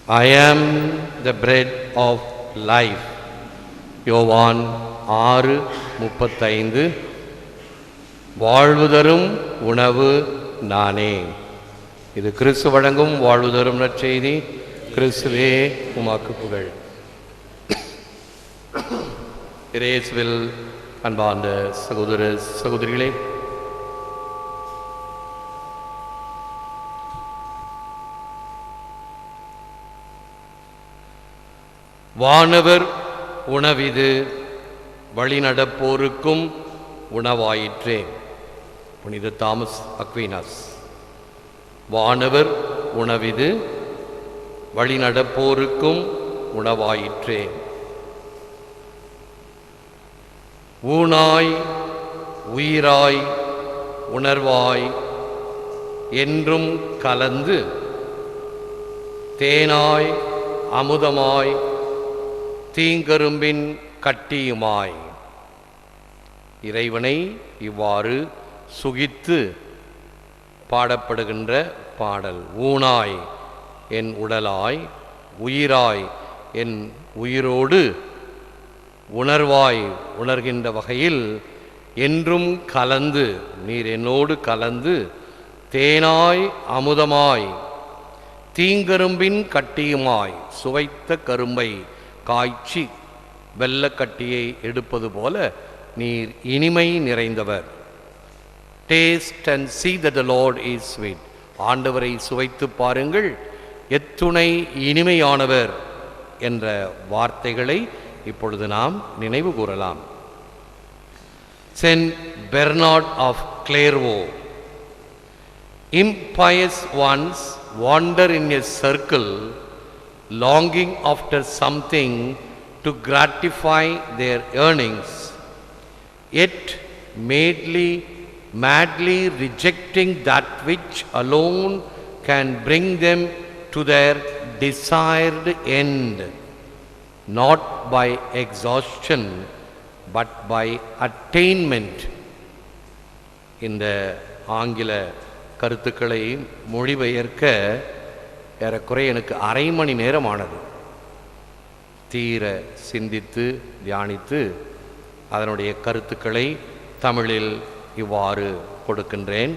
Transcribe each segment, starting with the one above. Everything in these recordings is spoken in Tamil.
I am the bread of life. யோவான் 6:35. வாழ்வு தரும் உணவு நானே. இது கிறிஸ்து வழங்கும் வாழ்வு தரும் நற்செய்தி. கிறிஸ்துவே உமக்கு புகழ். இயேசுவில் அன்பார்ந்த சகோதர சகோதரிகளே, வானவர் உணவிது வழிநடப்போருக்கும் உணவாயிற்றே. புனித தாமஸ் அக்வீனாஸ். வானவர் உணவிது வழிநடப்போருக்கும் உணவாயிற்றே. ஊனாய் உயிராய் உணர்வாய் என்றும் கலந்து தேனாய் அமுதமாய் தீங்கரும்பின் கட்டியுமாய். இறைவனை இவ்வாறு சுகித்து பாடப்படுகின்ற பாடல். ஊனாய் என் உடலாய், உயிராய் என் உயிரோடு, உணர்வாய் உணர்கின்ற வகையில் என்றும் கலந்து, நீர் என்னோடு கலந்து, தேனாய் அமுதமாய் தீங்கரும்பின் கட்டியுமாய். சுவைத்த கரும்பை காய்ச்சி வெள்ளக்கட்டியை எடுப்பது போல நீர் இனிமை நிறைந்தவர். Taste and see that the Lord is sweet. ஆண்டவரை சுவைத்து பாருங்கள், எத்துணை இனிமையானவர் என்ற வார்த்தைகளை இப்பொழுது நாம் நினைவு கூறலாம். Saint Bernard of Clairvaux. Impious ones wander in a circle, longing after something to gratify their yearnings, yet madly rejecting that which alone can bring them to their desired end, not by exhaustion but by attainment. இந்த ஆங்கில கருத்துக்களை மொழிபெயர்க்க ஏறக்குறைய எனக்கு அரை மணி நேரம் ஆனது. தீர சிந்தித்து தியானித்து அதனுடைய கருத்துக்களை தமிழில் இவ்வாறு கொடுக்கின்றேன்.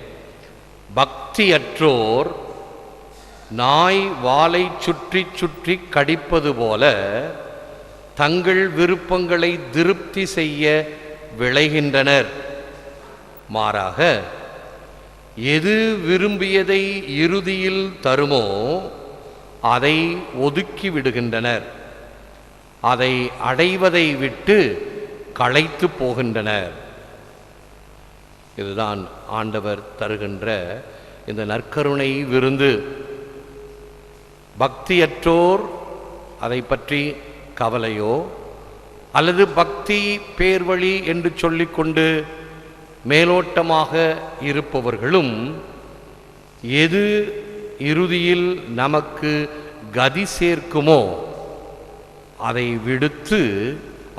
பக்தியற்றோர் நாய் வாலை சுற்றி சுற்றி கடிப்பது போல தங்கள் விருப்பங்களை திருப்தி செய்ய விளைகின்றனர். மாறாக எது விரும்பியதை இறுதியில் தருமோ அதை ஒதுக்கி விடுகின்றனர். அதை அடைவதை விட்டு களைத்து போகின்றனர். இதுதான் ஆண்டவர் தருகின்ற இந்த நற்கருணை விருந்து. பக்தியற்றோர் அதை பற்றி கவலையோ அல்லது பக்தி பேர்வழி என்று சொல்லிக்கொண்டு மேலோட்டமாக இருப்பவர்களும் எது இறுதியில் நமக்கு கதி சேர்க்குமோ அதை விடுத்து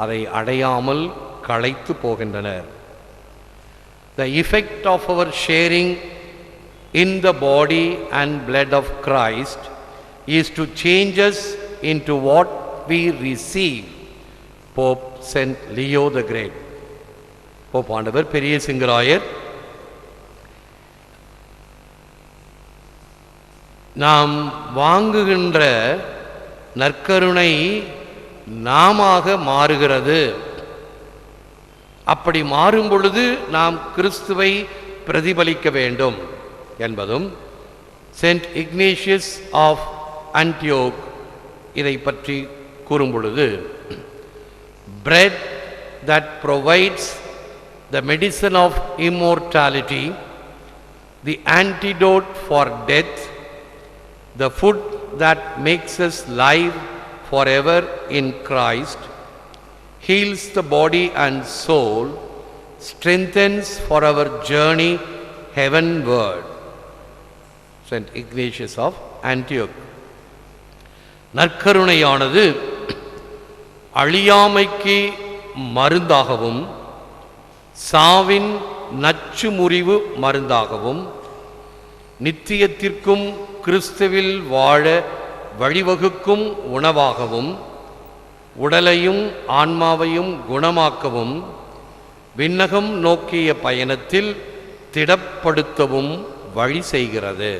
அதை அடையாமல் களைத்து போகின்றனர். The effect of our sharing in the body and blood of Christ is to change us into what we receive. Pope Saint Leo the Great. Pope ஆண்டவர் பெரிய சிங்கராயர் நாம் வாங்குகின்ற நற்கருணை நாமாக மாறுகிறது. அப்படி மாறும் பொழுது நாம் கிறிஸ்துவை பிரதிபலிக்க வேண்டும் என்பதும் செயின்ட் இக்னேஷியஸ் ஆஃப் ஆன்டியோக் இதை பற்றி கூறும் பொழுது, bread that provides the medicine of immortality, the antidote for death, the food that makes us live forever in Christ, heals the body and soul, strengthens for our journey heavenward. Saint Ignatius of Antioch. நற்கருணையானது அழியாமைக்கு மருந்தாகவும் சாவின் நச்சு முறிவு மருந்தாகவும் நித்தியத்திற்கும் கிறிஸ்துவில் வாழ வழிவகுக்கும் உணவாகவும், உடலையும் ஆன்மாவையும் குணமாக்கவும், விண்ணகம் நோக்கிய பயணத்தில் திடப்படுத்தவும் வழி செய்கிறது.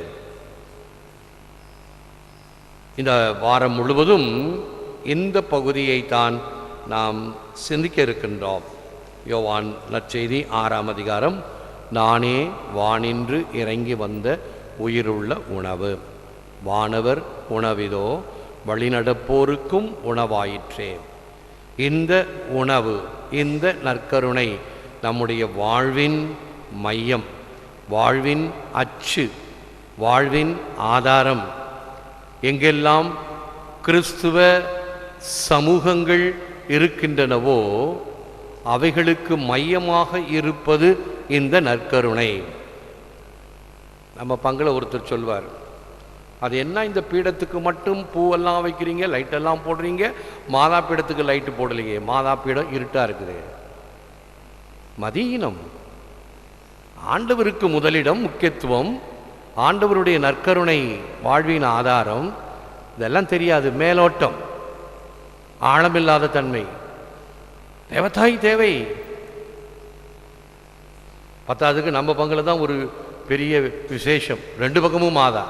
இந்த வாரம் முழுவதும் இந்த பகுதியை தான் நாம் சிந்திக்க இருக்கின்றோம். யோவான் நற்செய்தி 6ஆம் அதிகாரம், நானே வானின்று இறங்கி வந்த உயிருள்ள உணவு, வானவர் உணவிதோ வழிநடப்போருக்கும் உணவாயிற்றே. இந்த உணவு, இந்த நற்கருணை நம்முடைய வாழ்வின் மையம், வாழ்வின் அச்சு, வாழ்வின் ஆதாரம். எங்கெல்லாம் கிறிஸ்துவ சமூகங்கள் இருக்கின்றனவோ அவைகளுக்கு மையமாக இருப்பது இந்த நற்கருணை. நம்ம பங்கில் ஒருத்தர் சொல்வார், அது என்ன இந்த பீடத்துக்கு மட்டும் பூவெல்லாம் வைக்கிறீங்க, லைட்டெல்லாம் போடுறீங்க, மாதா பீடத்துக்கு லைட்டு போடலையே, மாதா பீடம் இருட்டாக இருக்குது. மதீனம். ஆண்டவருக்கு முதலிடம், முக்கியத்துவம், ஆண்டவருடைய நற்கருணை வாழ்வின் ஆதாரம். இதெல்லாம் தெரியாது, மேலோட்டம், ஆழமில்லாத தன்மை. தேவதாய் தேவை. பத்தாவதுக்கு நம்ம பங்கில் தான் ஒரு பெரிய விசேஷம், 2 பக்கமும் மாதா,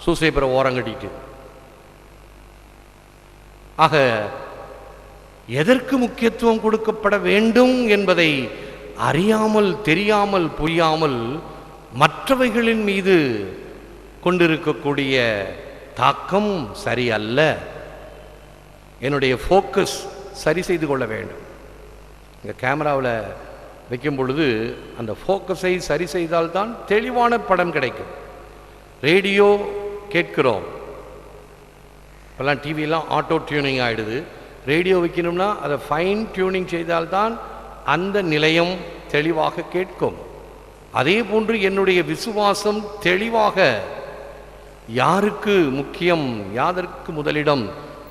சூசைப்புற ஓரங்கட்டிட்டு. ஆக எதற்கு முக்கியத்துவம் கொடுக்கப்பட வேண்டும் என்பதை அறியாமல், தெரியாமல், புரியாமல் மற்றவைகளின் மீது கொண்டிருக்கக்கூடிய தாக்கம் சரியல்ல. என்னுடைய ஃபோக்கஸ் சரி செய்து கொள்ள வேண்டும். இங்கே கேமராவில் வைக்கும் பொழுது அந்த ஃபோக்கஸை சரி செய்தால்தான் தெளிவான படம் கிடைக்கும். ரேடியோ கேட்கிறோம், இப்போல்லாம் டிவியெல்லாம் ஆட்டோ டியூனிங் ஆகிடுது. ரேடியோ வைக்கணும்னா அதை ஃபைன் டியூனிங் செய்தால்தான் அந்த நிலையம் தெளிவாக கேட்கும். அதே போன்று என்னுடைய விசுவாசம் தெளிவாக யாருக்கு முக்கியம், யாதற்கு முதலிடம்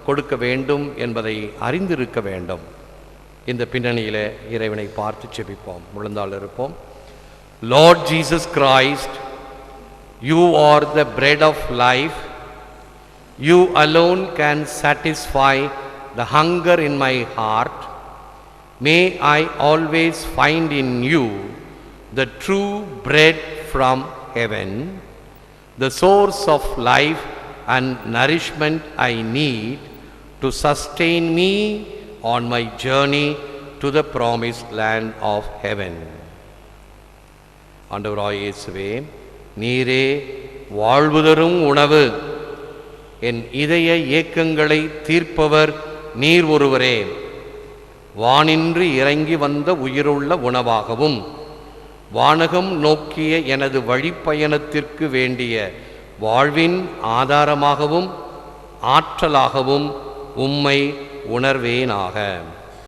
கொடுக்க வேண்டும் என்பதை அறிந்திருக்க வேண்டும். இந்த பின்னணியில் இறைவனை பார்த்து செபிப்போம், முழந்தாள் இருப்போம். Lord Jesus Christ, you are the bread of life. You alone can satisfy the hunger in my heart. May I always find in you the true bread from heaven, the source of life and nourishment I need to sustain me on my journey to the promised land of heaven. ஆண்டவராய் இயேசுவே, நீரே வாழ்வுதரும் உணவு. என் இதய ஏக்கங்களை தீர்ப்பவர் நீர் ஒருவரே. வானின்று இறங்கி வந்த உயிருள்ள உணவாகவும், வானகம் நோக்கிய எனது வழிப்பயணத்திற்கு வேண்டிய வாழ்வின் ஆதாரமாகவும் ஆற்றலாகவும் உம்மை உணர்வேனாக.